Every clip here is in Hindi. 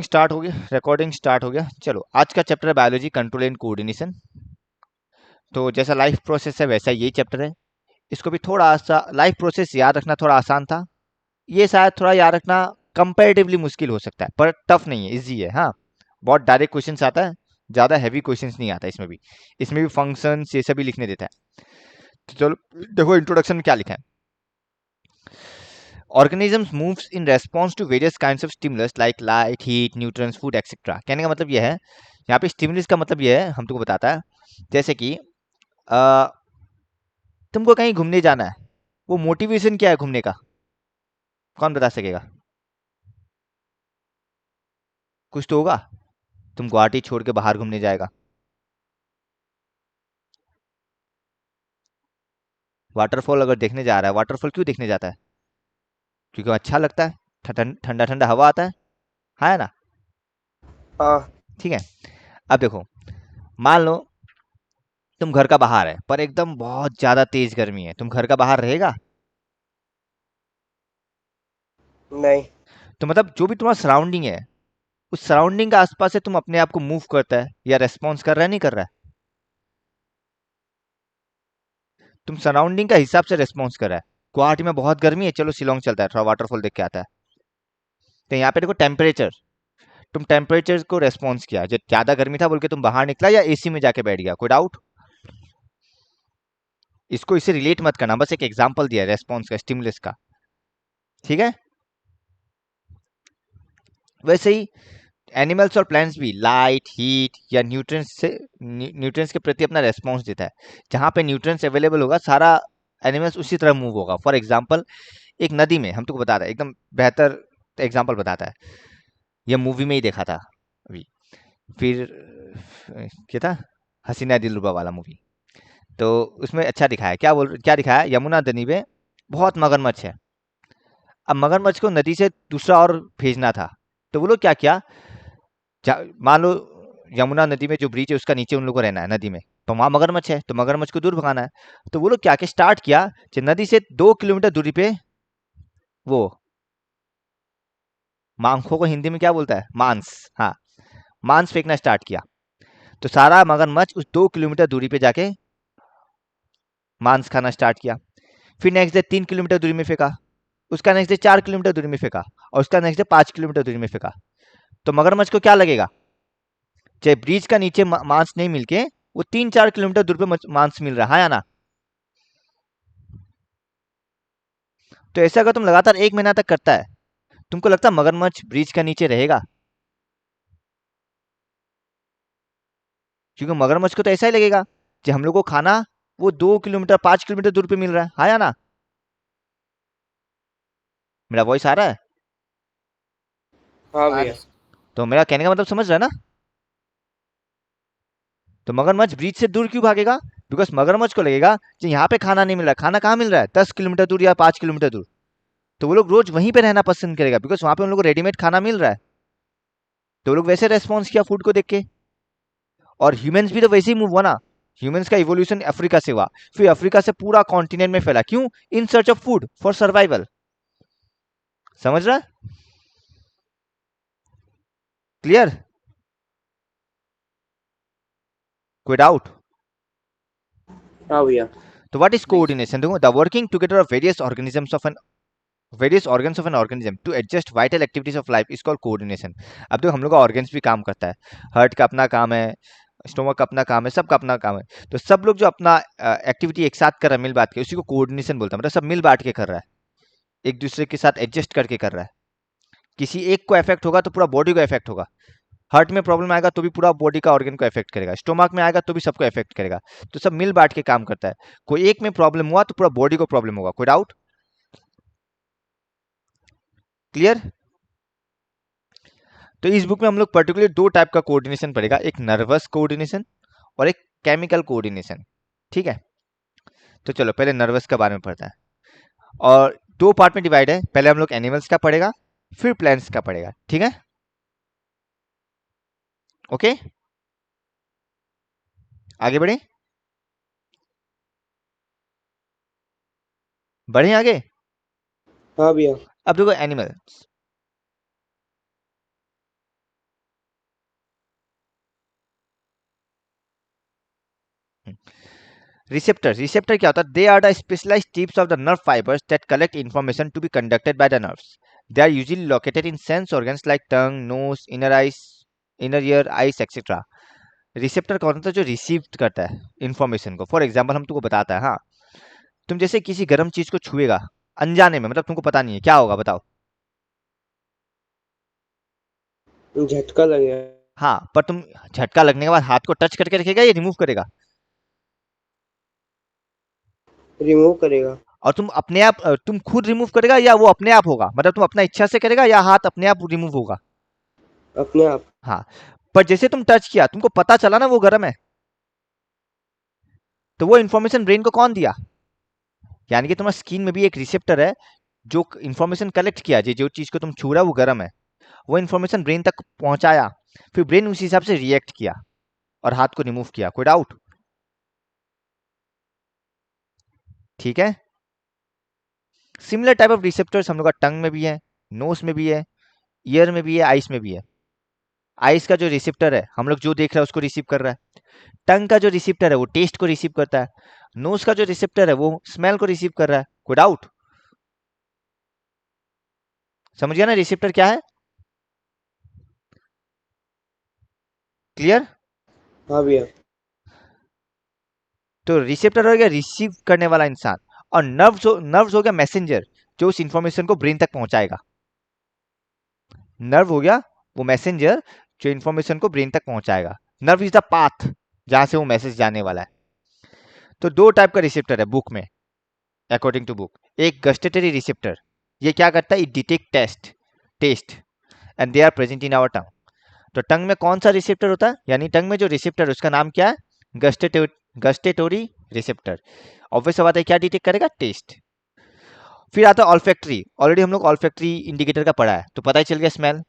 रिकॉर्डिंग स्टार्ट हो गया। चलो, आज का चैप्टर है बायोलॉजी, कंट्रोल एंड कोऑर्डिनेशन। तो जैसा लाइफ प्रोसेस है वैसा यही चैप्टर है। इसको भी थोड़ा सा लाइफ प्रोसेस याद रखना थोड़ा आसान था, ये शायद थोड़ा याद रखना कंपैरेटिवली मुश्किल हो सकता है, पर टफ नहीं है, इजी है। हाँ, बहुत डायरेक्ट क्वेश्चंस आता है, ज़्यादा हैवी क्वेश्चंस नहीं आता इसमें भी फंक्शंस ये सभी लिखने देता है। तो चलो देखो, इंट्रोडक्शन में क्या लिखा है। Organisms moves in response to various kinds of stimulus like light, heat, nutrients, food, etc. कहने का मतलब यह है, यहाँ पे स्टिमुलस का मतलब यह है, हम तुमको बताता है, जैसे कि तुमको कहीं घूमने जाना है, वो मोटिवेशन क्या है घूमने का, कौन बता सकेगा? कुछ तो होगा। तुम गुवाहाटी छोड़ के बाहर घूमने जाएगा, वाटरफॉल अगर देखने जा रहा है, वाटरफॉल क्यों देखने जाता है? क्योंकि वो अच्छा लगता है, ठंडा ठंडा हवा आता है, हाँ है ना? हाँ। ठीक है। अब देखो, मान लो तुम घर का बाहर है, पर एकदम बहुत ज्यादा तेज गर्मी है, तुम घर का बाहर रहेगा? नहीं। तो मतलब जो भी तुम्हारा सराउंडिंग है, उस सराउंडिंग के आसपास से तुम अपने आप को मूव करता है या रेस्पॉन्स कर रहा है, नहीं कर रहा है? तुम सराउंडिंग का हिसाब से रेस्पॉन्स कर रहा है। गुवाहाटी में बहुत गर्मी है, चलो शिलोंग चलता है, थोड़ा वाटरफॉल देख के आता है। तो यहाँ पे देखो टेम्परेचर, तुम टेम्परेचर को रेस्पॉन्स किया, जब ज्यादा गर्मी था बोल के तुम बाहर निकला या एसी में जाके बैठ गया, कोई डाउट? इसको इससे रिलेट मत करना, बस एक एग्जांपल दिया रेस्पॉन्स का, स्टिमुलस का। ठीक है। वैसे ही एनिमल्स और प्लांट्स भी लाइट, हीट या न्यूट्रिएंट्स के प्रति अपना रेस्पॉन्स देता है। जहाँ पे न्यूट्रिएंट्स अवेलेबल होगा, सारा एनिमल्स उसी तरह मूव होगा। फॉर एग्जांपल, एक नदी में, हम तुमको बताता है, एकदम बेहतर एग्जांपल बताता है, यह मूवी में ही देखा था अभी। फिर क्या था, हसीना दिलरुबा वाला मूवी। तो उसमें अच्छा दिखाया, क्या दिखाया, यमुना नदी में बहुत मगरमच्छ है। अब मगरमच्छ को नदी से दूसरा और भेजना था, तो वो लोग क्या किया, मान लो यमुना नदी में जो ब्रिज है उसका नीचे उन लोगों को रहना है नदी में, तो वहां मगरमच्छ है, तो मगरमच्छ को दूर भगाना है। तो वो लोग क्या किया, स्टार्ट किया कि नदी से 2 किलोमीटर दूरी पे वो मांसों को हिंदी में क्या बोलता है, मांस, हाँ, मांस फेंकना स्टार्ट किया। तो सारा मगरमच्छ उस 2 किलोमीटर दूरी पे जाके मांस खाना स्टार्ट किया। फिर नेक्स्ट डे 3 किलोमीटर दूरी में फेंका, उसका नेक्स्ट डे 4 किलोमीटर दूरी में फेंका, और उसका नेक्स्ट डे 5 किलोमीटर दूरी में फेंका। तो मगरमच्छ को क्या लगेगा, चाहे ब्रिज का नीचे मांस नहीं मिलके वो 3-4 किलोमीटर दूर पे मांस मिल रहा है या ना? तो ऐसा अगर तुम लगातार 1 महीना तक करता है, तुमको लगता है मगरमच्छ ब्रिज का नीचे रहेगा? क्योंकि मगरमच्छ को तो ऐसा ही लगेगा कि हम लोग को खाना वो 2 किलोमीटर 5 किलोमीटर दूर पे मिल रहा है, हाँ या ना? मेरा वॉइस आ रहा है? हाँ भैया। तो मेरा कहने का मतलब समझ रहा है ना? तो मगरमच्छ ब्रिज से दूर क्यों भागेगा? बिकॉज मगरमच्छ को लगेगा कि यहाँ पे खाना नहीं मिल रहा, खाना कहाँ मिल रहा है, 10 किलोमीटर दूर या 5 किलोमीटर दूर। तो वो लोग रोज वहीं पे रहना पसंद करेगा, बिकॉज वहां पे उन लोग को रेडीमेड खाना मिल रहा है। तो वो लोग वैसे रेस्पॉन्स किया फूड को देख के। और ह्यूमंस भी तो वैसे ही मूव हुआ ना। ह्यूमंस का इवोल्यूशन अफ्रीका से हुआ, फिर अफ्रीका से पूरा कॉन्टिनेंट में फैला, क्यों? In search of food for survival. समझ रहा है? क्लियर? कोई डाउट? हाँ भैया। तो व्हाट इज नहीं। कोऑर्डिनेशन? देखो, the working together of various organs of an organism to adjust vital activities of life is called coordination. अब देखो, हम लोग का ऑर्गन्स भी काम करता है, हार्ट का अपना काम है, स्टोमक का अपना काम है, सबका अपना काम है। तो सब लोग जो अपना एक्टिविटी एक साथ कर रहा है मिल बांट के, उसी को कोऑर्डिनेशन बोलता है। मतलब सब मिल बांट के कर रहा है, एक दूसरे के साथ एडजस्ट करके कर रहा है। किसी एक को इफेक्ट होगा तो पूरा बॉडी को इफेक्ट होगा। हार्ट में प्रॉब्लम आएगा तो भी पूरा बॉडी का ऑर्गन को इफेक्ट करेगा, स्टोमक में आएगा तो भी सबको इफेक्ट करेगा। तो सब मिल बांट के काम करता है। कोई एक में प्रॉब्लम हुआ तो पूरा बॉडी को प्रॉब्लम होगा। कोई डाउट? क्लियर? तो इस बुक में हम लोग पर्टिकुलर 2 टाइप का कोऑर्डिनेशन पढ़ेगा, एक नर्वस कोऑर्डिनेशन और एक केमिकल कोऑर्डिनेशन। ठीक है। तो चलो पहले नर्वस के बारे में पढ़ते हैं। और 2 पार्ट में डिवाइड है, पहले हम लोग एनिमल्स का पढ़ेगा, फिर प्लांट्स का पढ़ेगा। ठीक है, ओके, आगे बढ़े, बढ़े आगे। हाँ भैया। अब देखो एनिमल, रिसेप्टर क्या होता है? They are the specialized tips of the nerve fibres that collect information to be conducted by the nerves. They are usually located in sense organs like tongue, nose, inner ear, eyes etcetera. Receptor कौन होता है? जो रिसीव करता है इन्फॉर्मेशन को. फॉर एग्जाम्पल हम तुमको बताता है. हाँ, तुम जैसे किसी गर्म चीज को छुएगा अनजाने में, मतलब तुमको पता नहीं है क्या होगा, बताओ. झटका लगेगा. हाँ, पर तुम झटका लगने के बाद हाथ को टच करके रखेगा या रिमूव करेगा? रिमूव करेगा. और तुम अपने आप तुम खुद रिमूव करेगा या वो अपने आप होगा? मतलब तुम अपना इच्छा से करेगा या हाथ अपने आप रिमूव होगा? अपने आप. हाँ, पर जैसे तुम टच किया तुमको पता चला ना वो गर्म है, तो वो इन्फॉर्मेशन ब्रेन को कौन दिया? यानी कि तुम्हारा स्किन में भी एक रिसेप्टर है जो इन्फॉर्मेशन कलेक्ट किया, जो चीज को तुम छू रहा है वो गर्म है, वो इन्फॉर्मेशन ब्रेन तक पहुंचाया, फिर ब्रेन उसी हिसाब से रिएक्ट किया और हाथ को रिमूव किया. कोई डाउट? ठीक है. सिमिलर टाइप ऑफ रिसेप्टर्स हम लोग का टंग में भी है, नोज में भी है, ईयर में भी है, आइस में भी है. आइस का जो रिसेप्टर है हम लोग जो देख रहे हैं उसको रिसीव कर रहा है. टंग का जो रिसेप्टर है वो टेस्ट को रिसीव करता है. नोज का जो रिसेप्टर है वो स्मेल को रिसीव कर रहा है. कोई डाउट? समझ गया ना रिसेप्टर क्या है? क्लियर? हाँ भैया. तो रिसेप्टर हो गया रिसीव करने वाला इंसान, और नर्व्स हो गया मैसेंजर जो उस इंफॉर्मेशन को ब्रेन तक पहुंचाएगा. नर्व हो गया वो मैसेंजर जो इंफॉर्मेशन को ब्रेन तक पहुंचाएगा. नर्व इज द पाथ जहां से वो मैसेज जाने वाला है. तो दो टाइप का रिसेप्टर है बुक में, अकॉर्डिंग टू बुक. एक गस्टेटरी रिसेप्टर, ये क्या करता है? It detect taste and they are present in our tongue. तो टंग में कौन सा रिसेप्टर होता है? यानी टंग में जो रिसेप्टर है उसका नाम क्या है? गस्टेटोरी रिसेप्टर. ऑब्वियस बात है क्या डिटेक्ट करेगा? टेस्ट. फिर आता है ऑल्फैक्टरी. ऑलरेडी हम लोग ऑल्फैक्टरी इंडिकेटर का पढ़ा है तो पता ही चल गया स्मेल.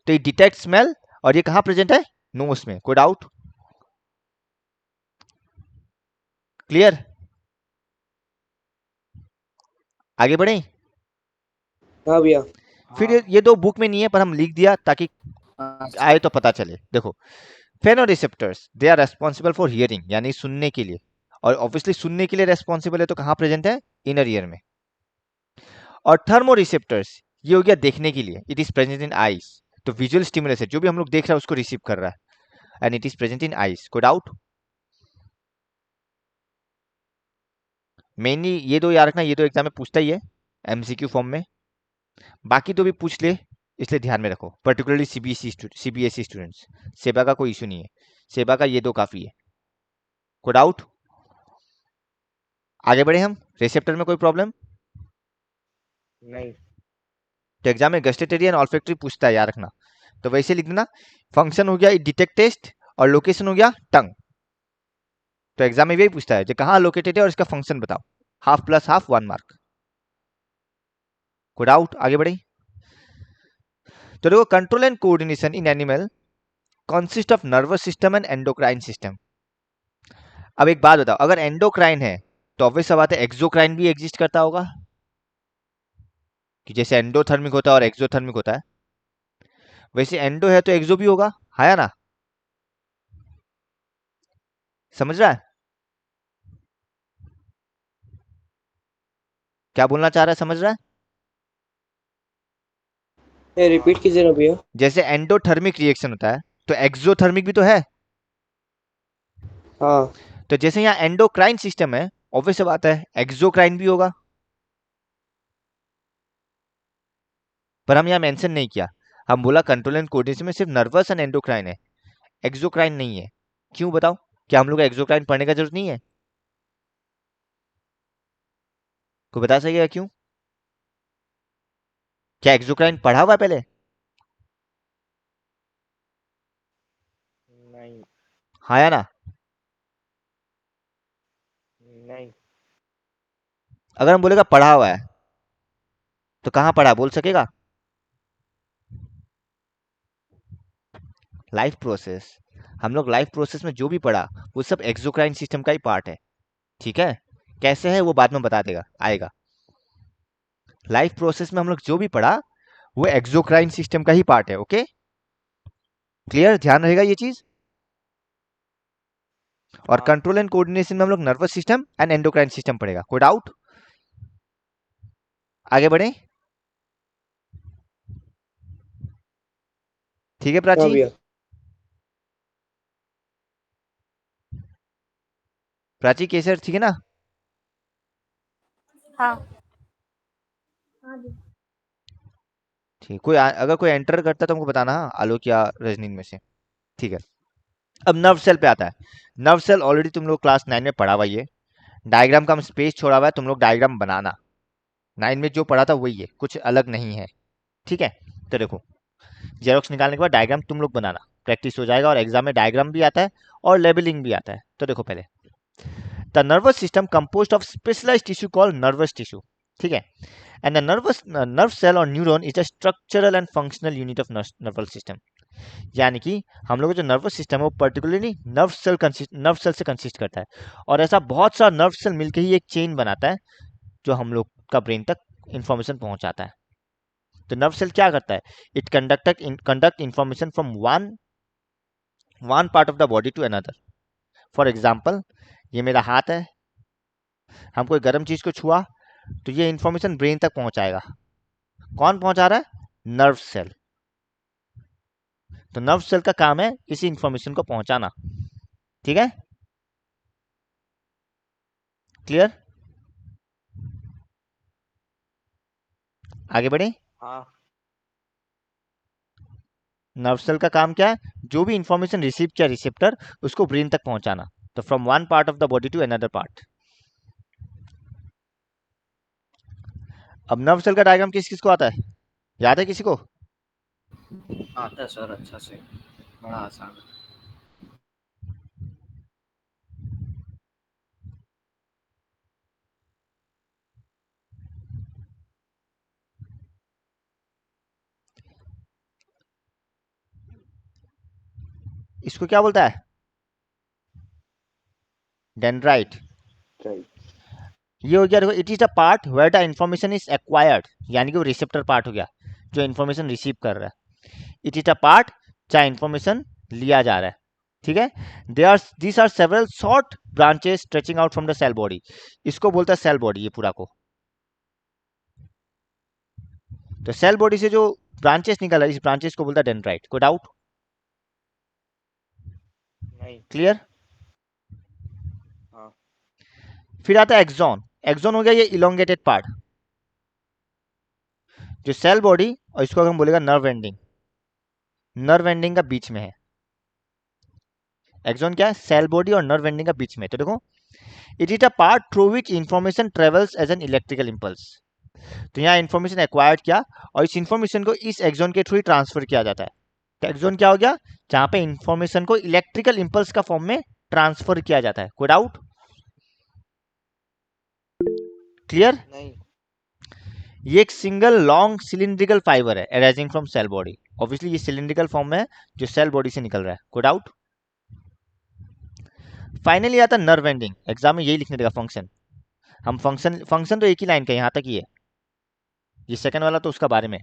तो ये डिटेक्ट स्मेल, और ये कहाँ प्रेजेंट है? नोज में. कोई डाउट? क्लियर? आगे बढ़े. हाँ भैया. फिर ये दो बुक में नहीं है पर हम लिख दिया ताकि आए तो पता चले. देखो, phonoreceptors they are responsible for hearing, यानी सुनने के लिए, और ऑब्वियसली सुनने के लिए रेस्पॉन्सिबल है तो कहाँ प्रेजेंट है? इनर ईयर में. और थर्मोरिसेप्टर्स ये हो गया देखने के लिए, it is present in eyes. तो विजुअल स्टिमुलस है जो भी हम लोग देख रहे हैं उसको रिसीव कर रहा है and it is present in eyes. कोई डाउट? मेनली ये दो याद रखना, ये दो एग्जाम में पूछता ही है एमसीक्यू फॉर्म में. बाकी तो भी पूछ ले, इसलिए ध्यान में रखो, पर्टिकुलरली सीबीएसई स्टूडेंट्स. सेबा का कोई इशू नहीं है, सेबा का ये दो काफी है. कोई डाउट? आगे बढ़े हम. रिसेप्टर में कोई प्रॉब्लम? नहीं. तो एग्जाम में गस्टेटरी एंड ऑल्फैक्टरी पूछता है, याद रखना. तो वैसे लिख देना. फंक्शन हो गया डिटेक्ट टेस्ट, और लोकेशन हो गया टंग. तो एग्जाम में यही पूछता है जो कहाँ लोकेटेड है और इसका फंक्शन बताओ. Half plus half 1 mark. कोई डाउट? आगे बढ़े. तो देखो, control and coordination in animal consist of nervous system and endocrine system. अब एक बात बताओ, अगर एंडोक्राइन है तो ऑब्वियस सा बात है एक्सोक्राइन भी एग्जिस्ट करता होगा, कि जैसे एंडोथर्मिक होता है और एक्सोथर्मिक होता है, वैसे एंडो है तो एक्सो भी होगा, है ना? समझ रहा है क्या बोलना चाह रहा है? समझ रहा है? ये रिपीट कीजिए ना भैया. जैसे एंडोथर्मिक रिएक्शन होता है तो एक्सोथर्मिक भी तो है. हाँ. तो जैसे यहाँ एंडोक्राइन सिस्टम है, ऑब्वियस बात है एक्सोक्राइन भी होगा, पर हम यहाँ मेंशन नहीं किया. हम बोला कंट्रोल एंड कोऑर्डिनेशन में सिर्फ नर्वस एंड एंडोक्राइन है, एक्सोक्राइन नहीं है. क्यों बताओ? क्या हम लोग एक्सोक्राइन पढ़ने का जरूरत नहीं है? कोई बता सकेगा क्यों? क्या एक्सोक्राइन पढ़ा हुआ है पहले? नहीं. हाँ या ना? नहीं. अगर हम बोलेगा पढ़ा हुआ है तो कहाँ पढ़ा, बोल सकेगा? Life process. हम लोग लाइफ प्रोसेस में जो भी पढ़ा वो सब एक्सोक्राइन सिस्टम का ही पार्ट है. ठीक है? कैसे है वो बाद में बता देगा, आएगा. लाइफ प्रोसेस में हम लोग जो भी पढ़ा वो एक्सोक्राइन सिस्टम का ही पार्ट है. Okay, clear? ध्यान रहेगा ये चीज. और हाँ कंट्रोल एंड कोऑर्डिनेशन में हम लोग nervous system and endocrine system पढ़ेगा। कोई डाउट? आगे बढ़े। ठीक है हाँ प्राची? भैया। प्राची केसर ठीक है ना? हाँ हाँ जी। ठीक। अगर कोई एंटर करता है तो हमको बताना, हाँ, आलोक या रजनी में से। ठीक है। अब नर्व सेल पे आता है। नर्व सेल ऑलरेडी तुम लोग क्लास 9 में पढ़ा हुआ ही है। डायग्राम का हम स्पेस छोड़ा हुआ है, तुम लोग डायग्राम बनाना। 9 में जो पढ़ा था वही है, कुछ अलग नहीं है। ठीक है। तो देखो, जेरोक्स निकालने के बाद डायग्राम तुम लोग बनाना, प्रैक्टिस हो जाएगा। और एग्जाम में डायग्राम भी आता है और लेबलिंग भी आता है। तो देखो पहले, the nervous system composed of specialized tissue called nervous tissue. ठीक है। एंड द नर्व सेल और neuron is a structural and functional unit of nervous system. यानी कि हम लोग का जो नर्वस सिस्टम है वो पर्टिकुलरली नर्व सेल से कंसिस्ट करता है। और ऐसा बहुत सारा नर्व सेल मिलकर ही एक चेन बनाता है जो हम लोग का ब्रेन तक इंफॉर्मेशन पहुंचाता है। तो नर्व सेल क्या करता है? It conduct information from one part of the body to another. For example, ये मेरा हाथ है, हम कोई गर्म चीज को छुआ तो ये इंफॉर्मेशन ब्रेन तक पहुंचाएगा। कौन पहुंचा रहा है? Nerve cell. तो नर्व सेल का काम है इसी इंफॉर्मेशन को पहुंचाना। ठीक है, क्लियर? आगे बढ़े। हाँ नर्व सेल का काम क्या है? जो भी इंफॉर्मेशन रिसीव किया रिसेप्टर, उसको ब्रेन तक पहुंचाना। तो from one part of the body to another part. अब नर्व सेल का डायग्राम किस किस को आता है? याद है किसी को? आता है सर, अच्छा से, बड़ा आसान है। इसको क्या बोलता है? डेंड्राइट। राइट। ये हो गया। देखो, it is the part where the information is acquired, यानी कि वो रिसेप्टर पार्ट हो गया जो इंफॉर्मेशन रिसीव कर रहा है। इट इज द पार्ट जहाँ इंफॉर्मेशन लिया जा रहा है। ठीक है। These are several short branches stretching out from the cell body. इसको बोलता है सेल बॉडी, ये पूरा को। तो सेल बॉडी से जो ब्रांचेस निकल रहा है, इस ब्रांचेस को बोलता है डेंड्राइट। कोई डाउट? नहीं। क्लियर? हाँ फिर आता है एक्सॉन। एक्सॉन हो गया ये इलोंगेटेड पार्ट जो सेल बॉडी और इसको अगर हम बोलेगा नर्व एंडिंग, नर्व एंडिंग का बीच में है। एक्सॉन क्या है? सेल बॉडी और नर्व एंडिंग का बीच में। तो देखो, it is a part through which information travels as an electrical impulse. तो यहाँ इंफॉर्मेशन एक्वायर्ड किया और इस इंफॉर्मेशन को इस एक्सॉन के थ्रू ट्रांसफर किया जाता है। तो एक्सॉन क्या हो गया? जहां पे इंफॉर्मेशन को इलेक्ट्रिकल इंपल्स का फॉर्म में ट्रांसफर किया जाता है। कोई डाउट? क्लियर? नहीं। ये एक सिंगल लॉन्ग सिलिंड्रिकल फाइबर है arising from cell body. Obviously ये सिलिंड्रिकल फॉर्म में है जो सेल बॉडी से निकल रहा है। कोई डाउट? फाइनली आता है नर्व एंडिंग। एग्जाम में यही लिखने देगा फंक्शन। हम फंक्शन तो एक ही लाइन का, यहाँ तक ही है। ये सेकंड वाला तो उसका बारे में।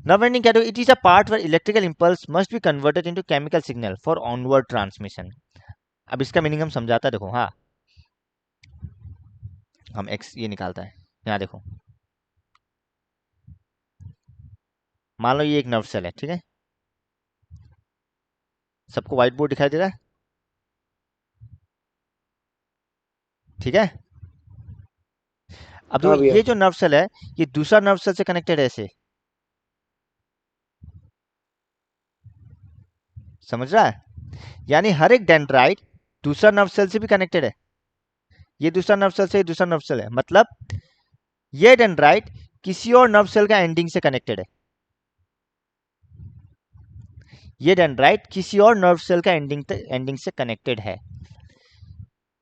नर्व एंडिंग क्या है? It is a part where electrical impulse must be converted into chemical signal for onward transmission. अब इसका मीनिंग हम समझाता है, देखो। हाँ, हम एक्स ये निकालता है। यहाँ देखो, मान लो ये एक नर्व सेल है। ठीक है, सबको व्हाइट बोर्ड दिखाई दे रहा है? ठीक है। अब देखो, हाँ भैया। ये जो नर्व सेल है ये दूसरा नर्व सेल से कनेक्टेड है ऐसे। समझ रहा है? यानी हर एक डेंड्राइट दूसरा नर्व सेल से भी कनेक्टेड है। ये दूसरा नर्व सेल से, ये दूसरा नर्व सेल है, मतलब ये डेंड्राइट किसी और नर्व सेल का एंडिंग से कनेक्टेड है। ये डेंड्राइट किसी और नर्व सेल का एंडिंग से कनेक्टेड है।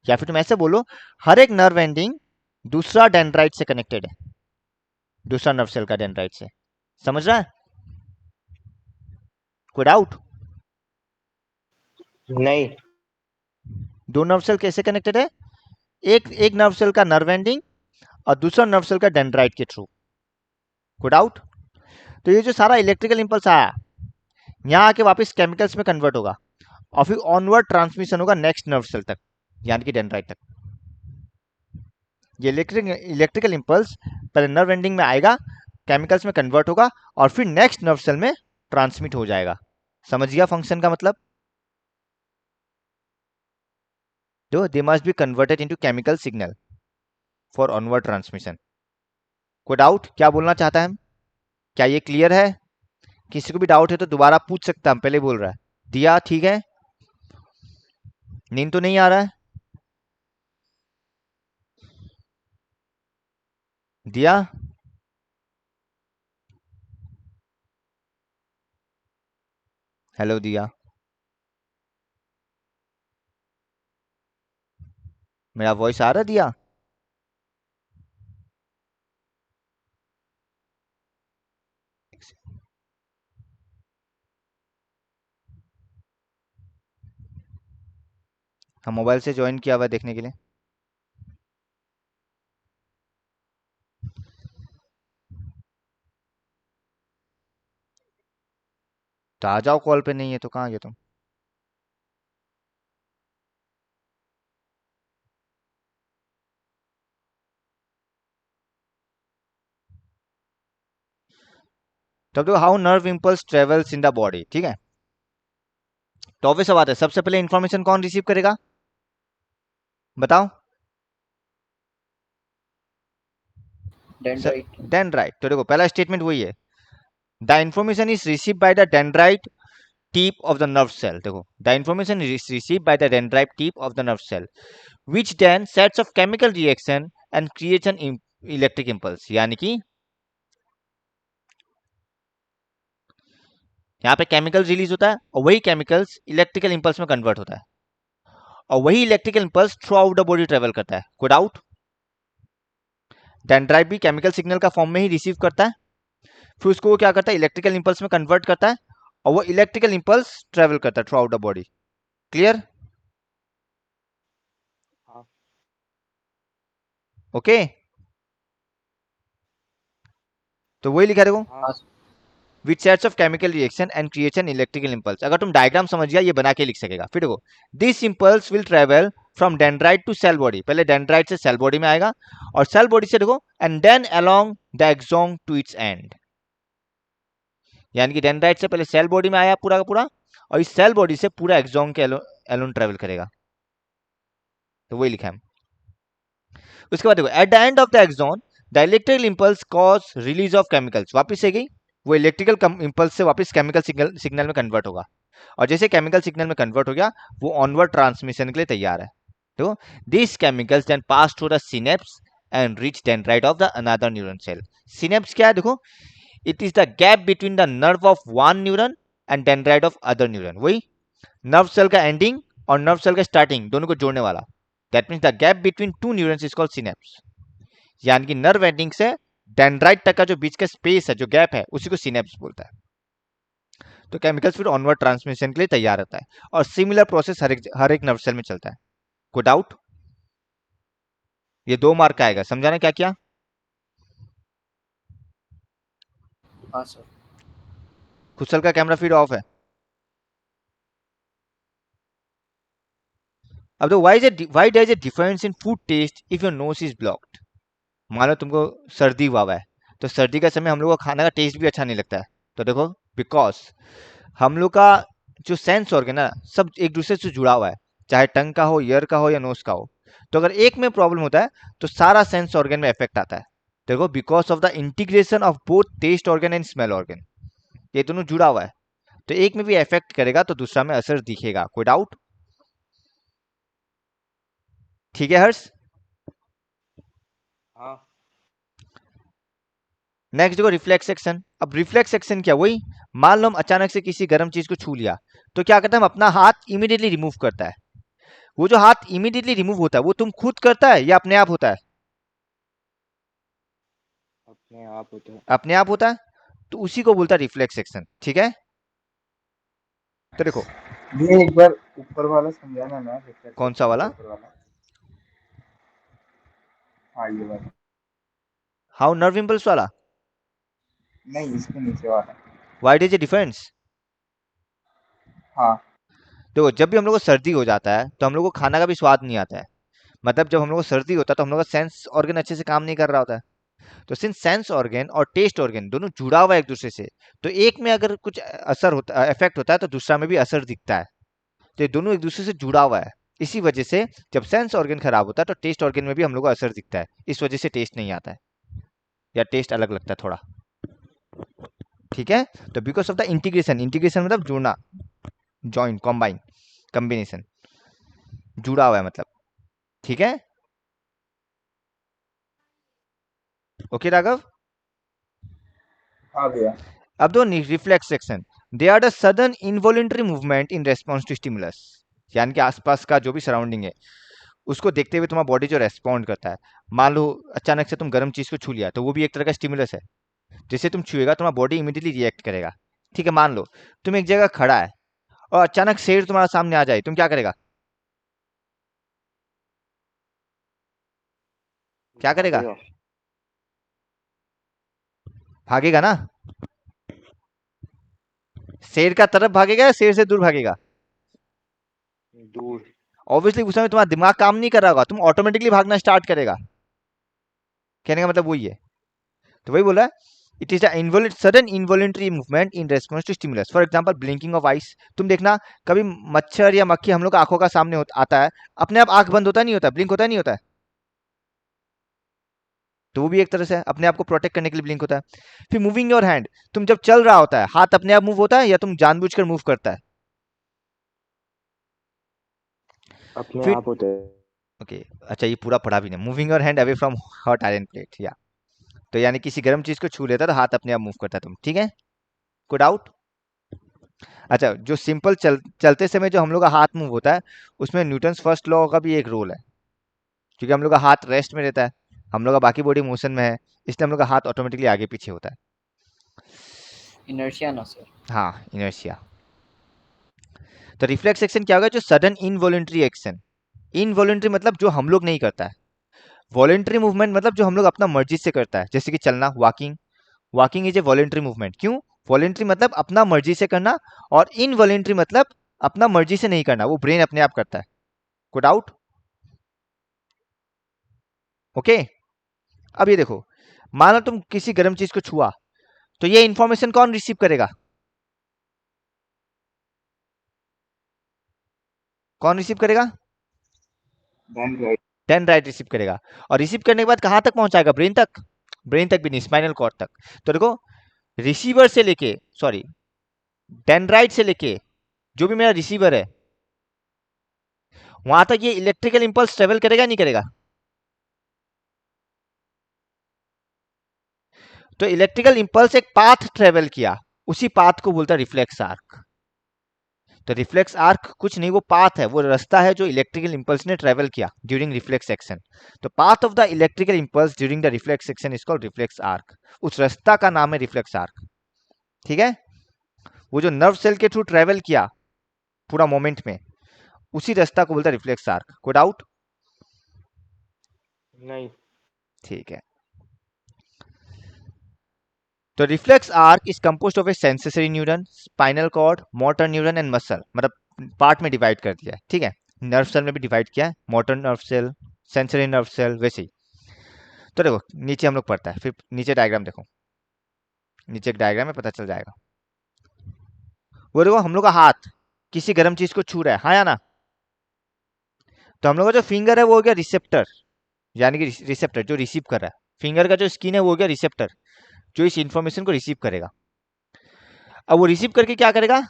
या फिर तुम ऐसे बोलो, हर एक नर्व एंडिंग दूसरा डेंड्राइट से कनेक्टेड है, दूसरा नर्व सेल का डेंड्राइट से। समझ रहा है? कोई डाउट? नहीं। दो नर्व सेल कैसे कनेक्टेड है? एक नर्व सेल का नर्व एंडिंग और दूसरा नर्व सेल का डेंड्राइट के थ्रू। कोई डाउट? तो ये जो सारा इलेक्ट्रिकल इंपल्स आया, यहाँ आके वापस केमिकल्स में कन्वर्ट होगा और फिर ऑनवर्ड ट्रांसमिशन होगा नेक्स्ट नर्व सेल तक, यानी कि डेंड्राइट तक। ये इलेक्ट्रिकल इंपल्स पहले नर्व एंडिंग में आएगा, केमिकल्स में कन्वर्ट होगा और फिर नेक्स्ट नर्व सेल में ट्रांसमिट हो जाएगा। समझ गया फंक्शन का मतलब? जो they must be converted into chemical signal for onward transmission. कोई डाउट? क्या बोलना चाहता है? क्या ये क्लियर है? किसी को भी डाउट है तो दोबारा पूछ सकता, हम पहले बोल रहा है। दिया ठीक है? नींद तो नहीं आ रहा है? दिया? हेलो दिया, मेरा वॉइस आ रहा है दिया? हम मोबाइल से ज्वाइन किया हुआ है देखने के लिए। तो आ जाओ, कॉल पे नहीं है तो कहाँ गए तुम? तब देखो how nerve impulse travels in the body, ठीक है? तो ऑब्वियस बात है, सबसे पहले इंफॉर्मेशन कौन रिसीव करेगा बताओ? डेंड्राइट। डेंड्राइट। तो देखो पहला स्टेटमेंट वही है, the information is receive by the dendrite tip of the nerve cell. देखो the information is received by the dendrite tip of the nerve cell which then sets off chemical reaction and creates an electric impulse। यानी कि यहाँ पे केमिकल रिलीज होता है और वही केमिकल्स इलेक्ट्रिकल इंपल्स में कन्वर्ट होता है और वही electrical impulse through out the body travel करता है। कोई डाउट? डेंड्राइट भी केमिकल सिग्नल का फॉर्म में ही रिसीव करता है, फिर उसको वो क्या करता है, इलेक्ट्रिकल इंपल्स में कन्वर्ट करता है और वो इलेक्ट्रिकल इंपल्स ट्रेवल करता है through out the body. Clear? हाँ। ओके, तो वही लिखा देखो, हाँ which sets of chemical reaction and creates an electrical impulse। अगर तुम डायग्राम समझ गया ये बना के लिख सकेगा। फिर देखो this impulse will travel from dendrite to cell body, पहले dendrite से cell body में आएगा और cell body से देखो and then along the axon to its end। यानी कि dendrite से पहले cell body में आया पूरा का पूरा और इस cell body से पूरा axon के alone ट्रेवल करेगा। तो वही लिखा है। उसके बाद देखो at the end of the axon the electrical impulse cause release of chemicals। वापिस से गई वो इलेक्ट्रिकल इंपल्स से वापस केमिकल सिग्नल में कन्वर्ट होगा और जैसे केमिकल सिग्नल में कन्वर्ट हो गया वो ऑनवर्ड ट्रांसमिशन के लिए तैयार है। तो this chemicals then pass through the synapse and reach dendrite of the another neuron cell. Synapse क्या है देखो, it is the gap between the nerve of one neuron and dendrite of other neuron. वही नर्व सेल का एंडिंग और नर्व सेल का स्टार्टिंग दोनों को जोड़ने वाला, that means the gap between two neurons is called synapse. यानी कि नर्व एंडिंग से डेंड्राइट तक का जो बीच का स्पेस है, जो गैप है, उसी को सिनेप्स बोलता है। तो केमिकल्स फिर ऑनवर्ड ट्रांसमिशन के लिए तैयार रहता है और सिमिलर प्रोसेस हर एक नर्व सेल में चलता है। कोई डाउट? ये 2 मार्क का आएगा, समझाना क्या किया? हाँ सर। खुशल का कैमरा फीड ऑफ है। अब तो why there is a difference in food taste if your nose is blocked. मान लो तुमको सर्दी हुआ है तो सर्दी का समय हम लोग को खाने का टेस्ट भी अच्छा नहीं लगता है। तो देखो बिकॉज हम लोग का जो सेंस ऑर्गन है सब एक दूसरे से जुड़ा हुआ है, चाहे टंग का हो, ईयर का हो या नोज का हो। तो अगर एक में प्रॉब्लम होता है तो सारा सेंस ऑर्गन में इफेक्ट आता है। देखो because of the integration of both taste organ and smell organ, ये दोनों जुड़ा हुआ है, तो एक में भी इफेक्ट करेगा तो दूसरा में असर दिखेगा। कोई डाउट? ठीक है हर्ष? हाँ। नेक्स्ट देखो रिफ्लेक्स एक्शन। अब रिफ्लेक्स एक्शन क्या, वही मान लो हम अचानक से किसी गर्म चीज को छू लिया तो क्या करता है, हम अपना हाथ इमीडिएटली रिमूव करता है। वो जो हाथ इमीडिएटली रिमूव होता है वो तुम खुद करता है या अपने आप होता है? अपने आप होता है। अपने आप होता है, तो उसी को बोलता है रिफ्लेक्स एक्शन। ठीक है, तो देखो ये एक बार ऊपर वाला समझाना ना, कौन सा वाला? ऊपर वाला। हाँ ये वाला हाउ नर्व इंपल्स वाला? नहीं, इसके नीचे वाला। What is the difference? हाँ देखो जब भी हम लोग को सर्दी हो जाता है तो हम लोग को खाना का भी स्वाद नहीं आता है, मतलब जब हम लोग को सर्दी होता है तो हम लोग का सेंस ऑर्गन अच्छे से काम नहीं कर रहा होता है। तो सिंस सेंस ऑर्गन और टेस्ट ऑर्गन दोनों जुड़ा हुआ है एक दूसरे से, तो एक में अगर कुछ असर होता इफेक्ट होता है तो दूसरा में भी असर दिखता है। तो ये दोनों एक दूसरे से जुड़ा हुआ है। इसी वजह से जब सेंस ऑर्गन खराब होता है तो टेस्ट ऑर्गन में भी हम लोग को असर दिखता है, इस वजह से टेस्ट नहीं आता है या टेस्ट अलग लगता है थोड़ा। ठीक है, तो because of the integration, integration मतलब जुड़ना, जॉइंट, कॉम्बाइन, कॉम्बिनेशन, जुड़ा हुआ है मतलब। ठीक है, ओके राघव। हाँ भैया। अब दो reflex section, they are the sudden involuntary movement in response to stimulus, यानी कि आसपास का जो भी सराउंडिंग है उसको देखते हुए तुम्हारा बॉडी जो रेस्पॉन्ड करता है। मान लो अचानक से तुम गर्म चीज को छू लिया तो वो भी एक तरह का स्टिमुलस है, जैसे तुम छुएगा तुम्हारा बॉडी इमीडिएटली रिएक्ट करेगा। ठीक है, मान लो तुम एक जगह खड़ा है और अचानक शेर तुम्हारा सामने आ जाए, तुम क्या करेगा? क्या करेगा? भागेगा। भागेगा ना? शेर का तरफ भागेगा या शेर से दूर भागेगा? दूर। ऑब्वियसली उस समय तुम्हारा दिमाग काम नहीं कर रहा होगा, तुम ऑटोमेटिकली भागना स्टार्ट करेगा। कहने का मतलब वही है। तो वही बोला, it is the sudden involuntary movement in response to stimulus. For example blinking of eyes. तुम देखना कभी मच्छर या मक्खी हम लोग का आंखों का सामने आता है, अपने आप आंख बंद होता नहीं होता, ब्लिंक होता नहीं होता है, तो वो भी एक तरह से अपने आप को प्रोटेक्ट करने के लिए ब्लिंक होता है। फिर मूविंग योर हैंड, तुम जब चल रहा होता है हाथ अपने आप मूव होता है या तुम जानबूझकर मूव करता है? अपने फिर आप होते हैं। ओके, अच्छा ये पूरा पढ़ा भी नहीं। Moving your hand away from hot iron plate, या तो यानी किसी गर्म चीज को छू लेता है तो हाथ अपने आप मूव करता है तुम। ठीक है, कोई डाउट? अच्छा, जो सिंपल चलते समय जो हम लोग का हाथ मूव होता है उसमें न्यूटन्स फर्स्ट लॉ का भी एक रोल है, क्योंकि हम लोग का हाथ रेस्ट में रहता है, हम लोग का बाकी बॉडी मोशन में है, इसलिए हम लोग का हाथ ऑटोमेटिकली आगे पीछे होता है। इनर्शिया ना सर। हाँ, इनर्शिया। तो रिफ्लेक्स एक्शन क्या होगा? जो सडन इनवॉलेंट्री एक्शन। इनवॉलेंट्री मतलब जो हम लोग नहीं करता है, वॉलेंट्री मूवमेंट मतलब जो हम लोग अपना मर्जी से करता है, जैसे कि चलना, walking. Walking is a voluntary movement. क्यों? वॉलेंट्री मतलब अपना मर्जी से करना, और इनवॉलेंट्री मतलब अपना मर्जी से नहीं करना, वो ब्रेन अपने आप करता है। कोई डाउट? ओके, अब ये देखो, मान लो तुम किसी गर्म चीज को छुआ, तो ये इंफॉर्मेशन कौन रिसीव करेगा? कौन रिसीव करेगा? Then right. डेंड्राइट रिसीव करेगा, और रिसीव करने के बाद कहां तक पहुंचाएगा? ब्रेन तक? ब्रेन तक भी नहीं, स्पाइनल कॉर्ड तक। तो देखो, रिसीवर से लेके, सॉरी, डेंड्राइट से लेके जो भी मेरा रिसीवर है वहां तक ये इलेक्ट्रिकल इंपल्स ट्रेवल करेगा नहीं करेगा? तो इलेक्ट्रिकल इंपल्स एक पाथ ट्रेवल किया, उसी पाथ को बोलता है रिफ्लेक्स आर्क। तो रिफ्लेक्स आर्क कुछ नहीं, वो पाथ है, वो रास्ता है जो इलेक्ट्रिकल इंपल्स ने ट्रेवल किया ड्यूरिंग रिफ्लेक्स एक्शन। तो path of the electrical impulse during the reflex action is called reflex arc. उस रास्ता का नाम है रिफ्लेक्स आर्क। ठीक है, वो जो नर्व सेल के थ्रू ट्रेवल किया पूरा मोमेंट में, उसी रास्ता को बोलता है रिफ्लेक्स आर्क। कोई डाउट? नहीं। ठीक है, तो reflex arc is composed of a sensory neuron, spinal cord, motor neuron and muscle, मतलब पार्ट में डिवाइड कर दिया है। ठीक है, नर्व सेल में भी डिवाइड किया है, motor nerve cell, sensory nerve cell, वैसे ही। तो देखो नीचे हम लोग पढ़ता है, फिर नीचे डायग्राम देखो, नीचे एक डायग्राम में पता चल जाएगा। वो देखो हम लोग का हाथ किसी गर्म चीज को छू रहा है, हाँ या ना? तो हम लोग का जो फिंगर है वो हो गया रिसेप्टर, यानी कि रिसेप्टर जो रिसीव कर रहा है। फिंगर का जो स्किन है वो हो गया रिसेप्टर, जो इस इंफॉर्मेशन को रिसीव करेगा। अब वो रिसीव करके क्या करेगा?